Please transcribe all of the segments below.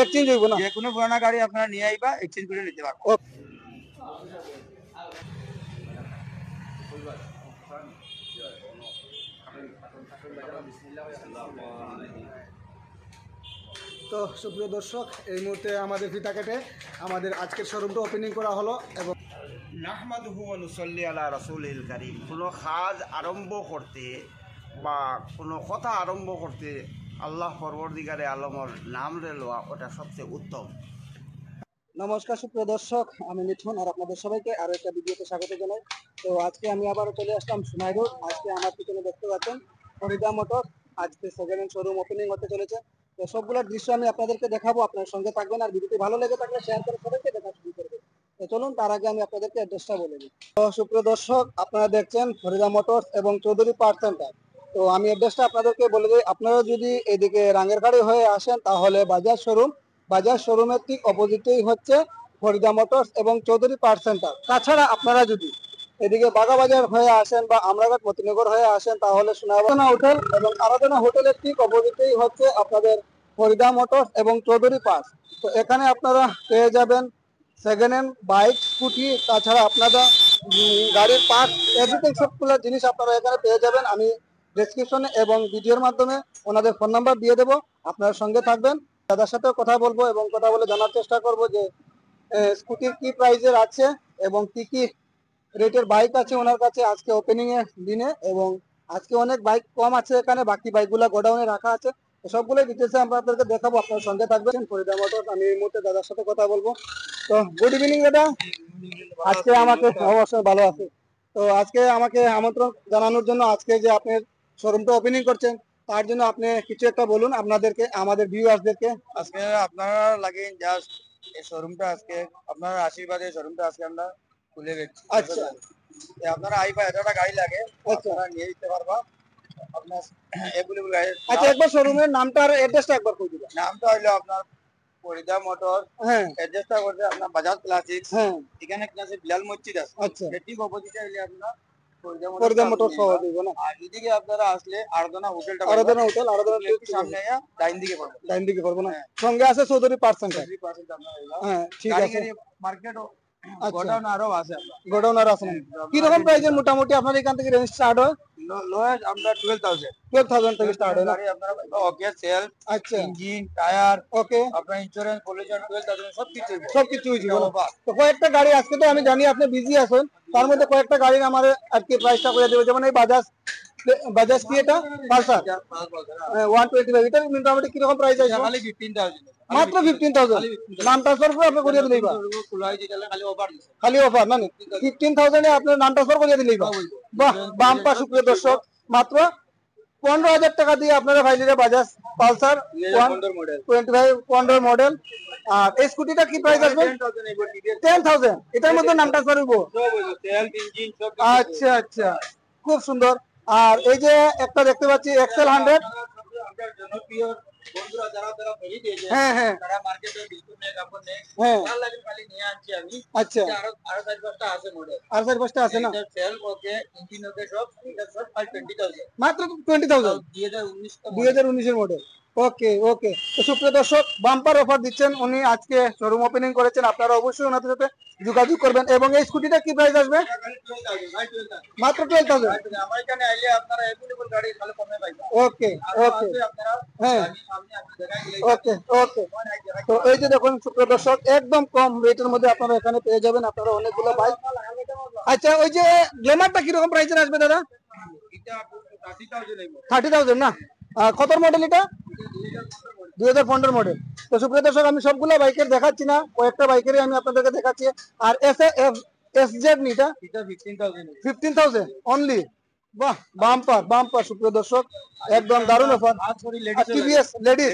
Exchange হইব না? যে কোনো পুরানা গাড়ি আপনারা নিয়ে আইবা, এক্সচেঞ্জ করে নিতে পারবেন। তো সুপ্রিয় দর্শক, এই মুহূর্তে আমাদের ফিতা কেটে আমাদের আজকের শোরুমটা ওপেনিং করা হলো এবং নাহমাদুহু ওয়া নুসাল্লি আলা রাসূলিল কারীম। কোনো কাজ আরম্ভ করতে বা কোনো কথা আরম্ভ করতে আল্লাহ পরবর্তীকারে আলমর নাম রে লওয়া ওটা সবচেয়ে উত্তম। নমস্কার সুপ্রিয় দর্শক, আমি মিঠুন আর আপনাদের সবাইকে আরো একটা ভিডিওতে স্বাগত জানাই। তো আজকে আমি আবারও চলে আসলাম সোনাই রোড। আজকে আমার পিছনে দেখতে পাচ্ছেন ফরিদা মোটর, আজকে সেকেন্ড হ্যান্ড শোরুম ওপেনিং হতে চলেছে। তো সবগুলোর দৃশ্য আমি আপনাদেরকে দেখাবো, আপনার সঙ্গে থাকবেন। আর ভিডিওটি ভালো লেগে থাকলে শেয়ার করে সবাইকে দেখা শুরু করবেন। তো চলুন, তার আগে আমি আপনাদেরকে অ্যাড্রেসটা বলে দিই। তো সুপ্রিয় দর্শক, আপনারা দেখছেন ফরিদা মোটরস এবং চৌধুরী পার্ট সেন্টার। তো আমি অ্যাড্রেসটা আপনাদেরকে বলে দিই। আপনারা যদি এদিকে রাঙ্গেরখাড়ি হয়ে আসেন তাহলে বাজার শোরুম, বাজার শোরুমের ঠিক অপোজিটেই হচ্ছে ফরিদা মোটরস এবং চৌধুরী পার্ট সেন্টার। তাছাড়া আপনারা যদি এদিকে বাগাবাজার হয়ে আসেন বা আমরাঘাট মতিনগর হয়ে আসেন তাহলে সোনারনা হোটেল এবং আরাধনা হোটেলের ঠিক অপোজিটেই হচ্ছে আপনাদের ফরিদা মোটরস এবং চৌধুরী পার্টস। তো এখানে আপনারা পেয়ে যাবেন সেকেন্ড হ্যান্ড বাইক, স্কুটি, তাছাড়া আপনারা গাড়ির পার্ট, এভরিথিং সবগুলো জিনিস আপনারা এখানে পেয়ে যাবেন। আমি ডেসক্রিপশনে এবং ভিডিওর মাধ্যমে ওনাদের ফোন নাম্বার দিয়ে দেবো, আপনার সঙ্গে থাকবেন। দাদার সাথেও কথা বলবো এবং কথা বলে জানার চেষ্টা করব যে স্কুটির কি প্রাইজের আছে এবং কি কি রেটের বাইক আছে ওনার কাছে আজকে ওপেনিং এর দিনে। এবং আজকে অনেক বাইক কম আছে এখানে, বাকি বাইকগুলো গোডাউনে রাখা আছে। সবগুলো ডিটেলসে আমরা আপনাদেরকে দেখাবো, আপনার সঙ্গে থাকবেন। ফরিদা মোটরস, আমি এই মুহূর্তে দাদার সাথে কথা বলবো। তো গুড ইভিনিং দাদা, আজকে আমাকে অবশ্যই ভালো আছে। তো আজকে আমাকে আমন্ত্রণ জানানোর জন্য, আজকে যে আপনি শোরুমটা ওপেনিং করছেন তার জন্য আপনি কিছু একটা বলুন আপনাদেরকে, আমাদের ভিউয়ার্সদেরকে। আজকে আপনারা লাগে জাস্ট এই শোরুমটা আজকে আপনার আশীর্বাদে শোরুমটা আজকে আমরা খুলে গেছি। আচ্ছা আপনারা আইবা, একটা গাড়ি লাগে আচ্ছা আপনারা নিয়ে যেতে পারবা। আপনার এভেলেবল গাড়ি। আচ্ছা, একবার শোরুমের নামটা আর অ্যাড্রেসটা একবার কই দিবেন। নামটা হইলো আপনার ফরিদা মোটর, হ্যাঁ অ্যাড্রেসটা করতে আপনার বাজাজ ক্লাসিক্স। হ্যাঁ এখানে ক্লাসে বিলাল মসজিদ আছে, আচ্ছা, ঠিক অপোজিটে হইলে আপনার ফরিদা মোটর সহ দিব না? আর এদিকে আপনারা আসলে আরাধনা হোটেলটা আরাধনা হোটেল, আরাধনা সামনে ডাইন দিকে পড়বে। ডাইন দিকে করবো না? সঙ্গে আছে চৌধুরী পার্ট সেন্টার। 30% আপনারা হ্যাঁ ঠিক আছে। মার্কেটও আচ্ছা, গোডাউন আরো আছে আপনার। গোডাউন আর আছে না? কি রকম প্রাইসের মোটামুটি আপনার এখান থেকে রেঞ্জ স্টার্ট হয়? লোয়েস্ট আমরা 12,000 12,000 থেকে স্টার্ট হয় না? গাড়ি আপনারা ওকে সেলফ, আচ্ছা ইঞ্জিন, টায়ার, ওকে, আপনার ইন্স্যুরেন্স, পলিউশন 12,000 সবকিছু হয়েছে। তো কয়েকটা গাড়ি, আজকে তো আমি জানি আপনি বিজি আছেন, তার মধ্যে কয়েকটা গাড়ির আমার আর কি প্রাইসটা করে দেবে। যেমন এই বাজাজ, বাজাজ কি এটা পালসার 125, এটা মোটামুটি কিরকম প্রাইস আছে? খালি 15,000, মাত্র 15,000। নাম ট্রান্সফার করে আপনি করিয়ে দিলেই বা খালি ওভার দিছে। খালি অফার মানে 15,000 এ আপনার নাম ট্রান্সফার করিয়ে দিলেই বা। বাহ, বাম্পা সুপ্রিয় দর্শক, মাত্র 15,000 টাকা দিয়ে আপনারা ভাইলিরা বাজাজ পালসার 15 মডেল। আর এই স্কুটিটা কি প্রাইস আসবে? 10,000। এটার মধ্যে নাম ট্রান্সফার হইব? আচ্ছা আচ্ছা, খুব সুন্দর। আর এই যে একটা দেখতে পাচ্ছি এক্সেল 100। জনপ্রিয় বন্ধুরা যারা যারা ফেরি দিয়েছে হ্যাঁ হ্যাঁ তারা মার্কেটে বিস্কুট নেই, কাপড় নেই, হ্যাঁ, ভালো লাগে খালি নিয়ে আনছি আমি। আচ্ছা, আরো আরো 4-5টা আছে মডেল, আর 4-5টা আছে না? সেল ওকে, ইঞ্জিন ওকে, সব এটা সব 20,000, মাত্র 20,000, 2019 2019 এর মডেল। ওকে ওকে। তো সুপ্রিয় দর্শক, বাম্পার অফার দিচ্ছেন উনি, আজকে শোরুম ওপেনিং করেছেন। আপনারা অবশ্যই ওনাদের সাথে যোগাযোগ করবেন। এবং এই স্কুটিটা কি প্রাইস আসবে? মাত্র 12,000। আমার এখানে আইলে আপনারা अवेलेबल গাড়ি ভালো কমে পাইবেন। ওকে ওকে, আপনারা হ্যাঁ সামনে আপনি দেখাই দিলে ওকে ওকে। তো এই যে দেখুন সুপ্রিয় দর্শক, একদম কম রেটের মধ্যে আপনারা এখানে পেয়ে যাবেন আপনারা অনেকগুলো বাইক। আচ্ছা, ওই যে গ্ল্যামারটা কিরকম প্রাইসের আসবে দাদা? এটা 30,000 নেব। 30,000 না? কত মডেল এটা? 2015 মডেল। তো সুপ্রিয় দর্শক, আমি সবগুলো বাইকের দেখাচ্ছি না, কয়েকটা বাইকেরই আমি আপনাদেরকে দেখাচ্ছি। আর এসজেড নিটা এটা 15,000 নেব। 15,000 অনলি। বাহ, বাম্পার বাম্পার সুপ্রিয় দর্শক, একদম দারুণ অফার। টিভিএস লেডিস,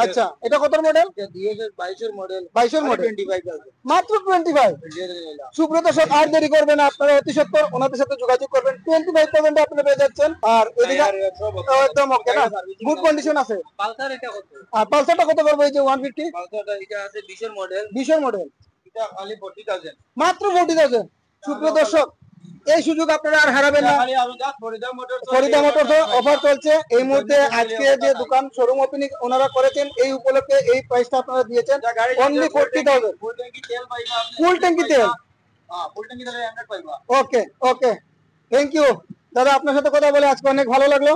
আচ্ছা এটা কত মডেল? 2022 এর মডেল। 22 এর মডেল, 25,000 মাত্র 25। সুপ্রিয় দর্শক, আর দেরি করবেন না, আপনারা অতি সত্বর ওনাদের সাথে যোগাযোগ করবেন। 25,000 আপনারা পেয়ে যাচ্ছেন। আর এদিকে একদম ওকে না, গুড কন্ডিশন আছে। পালসার এটা কত? আর পালসারটা কত পড়বে? এই যে 150, পালসারটা এটা আছে 20 এর মডেল, 20 এর মডেল, এটা খালি 40,000। মাত্র 40,000। সুপ্রিয় দর্শক, এই সুযোগ আপনারা আর হারাবেন না। ফরিদা মোটরস অফার চলছে এই মুহূর্তে। আজকে যে দোকান শোরুম ওপেনিং ওনারা করেছেন এই উপলক্ষে এই প্রাইসটা আপনারা দিয়েছেন অনলি 40,000 ফুল ট্যাঙ্কি তেল। ওকে ওকে, থ্যাংক ইউ দাদা, আপনার সাথে কথা বলে আজকে অনেক ভালো লাগলো।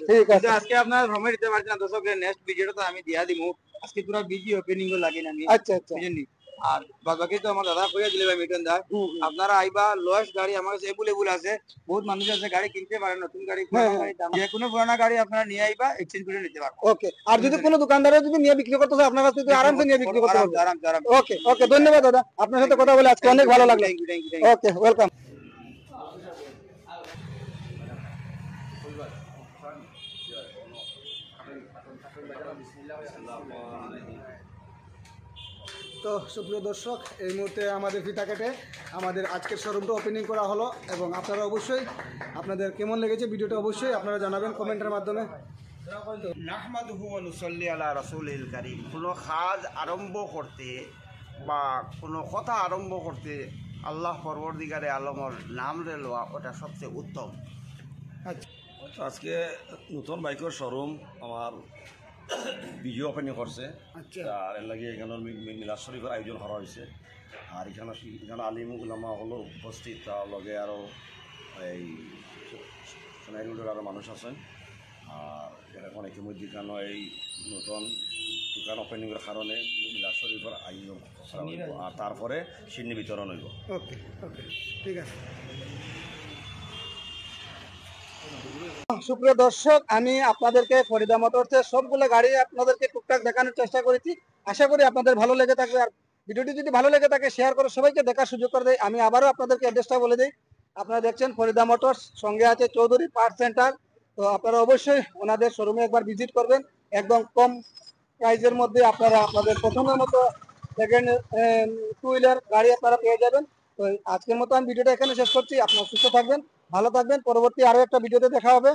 ঠিক আছে, আজকে আপনার সময় দিতে পারছি না দর্শক, নেক্সট ভিডিওটা তো আমি দিয়া দিমু। আজকে পুরো বিজি ওপেনিং ও লাগেন আমি। আচ্ছা আচ্ছা, বুঝেননি? আর বাদ বাকি তো আমার দাদা কইয়া দিলে ভাই মিটন দা, আপনারা আইবা, লোয়েস্ট গাড়ি আমার কাছে এভেলেবল আছে। বহুত মানুষ আছে গাড়ি কিনতে পারে, নতুন গাড়ি পুরানো গাড়ি দাম, যে কোনো পুরানা গাড়ি আপনারা নিয়ে আইবা, এক্সচেঞ্জ করে নিতে পারবেন। ওকে। আর যদি কোনো দোকানদারও যদি নিয়ে বিক্রি করতে চায় আপনার কাছ থেকে আরামসে নিয়ে বিক্রি করতে পারবে। আরাম আরাম। ওকে ওকে, ধন্যবাদ দাদা, আপনার সাথে কথা বলে আজকে অনেক ভালো লাগলো। Thank you. Okay, welcome. তো সুপ্রিয় দর্শক, এই মুহূর্তে আমাদের ফিতা কেটে আমাদের আজকের শোরুমটা ওপেনিং করা হলো এবং আপনারা অবশ্যই আপনাদের কেমন লেগেছে ভিডিওটা অবশ্যই আপনারা জানাবেন কমেন্টের মাধ্যমে। নাহমাদুহু ওয়া নুসাল্লি আলা রাসূলিল কারীম। কোনো কাজ আরম্ভ করতে বা কোনো কথা আরম্ভ করতে আল্লাহ পরবর্তীকারে আলমর নাম রে লওয়া ওটা সবচেয়ে উত্তম। আচ্ছা তো আজকে নতুন বাইকের শোরুম আমার ভিডিও ওপেনিং করছে। আচ্ছা, আর এর লাগে এখানে মিলাদ শরীফের আয়োজন করা হয়েছে। আর এখানে আলিম উলামা হলো উপস্থিত, তার লগে আরও এই সোনাইরুডের আরও মানুষ আছেন। আর এখন ইতিমধ্যে কেন এই নতুন দোকান ওপেনিংয়ের কারণে মিলাদ শরীফের আয়োজন করা হইব, আর তারপরে সিন্নি বিতরণ হইব। ওকে ওকে, ঠিক আছে। সুপ্রিয় দর্শক, আমি আপনাদেরকে ফরিদা মোটরসের সবগুলো গাড়ি আপনাদেরকে টুকটাক দেখানোর চেষ্টা করেছি। আশা করি আপনাদের ভালো লেগে থাকবে। আর ভিডিওটি যদি ভালো লেগে থাকে শেয়ার করে সবাইকে দেখার সুযোগ করে দেয়। আমি আবারও আপনাদেরকে অ্যাড্রেসটা বলে দিই। আপনারা দেখছেন ফরিদা মোটরস, সঙ্গে আছে চৌধুরী পার্ট সেন্টার। তো আপনারা অবশ্যই ওনাদের শোরুমে একবার ভিজিট করবেন। একদম কম প্রাইজের মধ্যে আপনারা আপনাদের পছন্দের মতো সেকেন্ড টু হুইলার গাড়ি আপনারা পেয়ে যাবেন। তো আজকের মতো আমি ভিডিওটা এখানে শেষ করছি। আপনারা সুস্থ থাকবেন, ভালো থাকবেন। পরবর্তী আরো একটা ভিডিওতে দেখা হবে।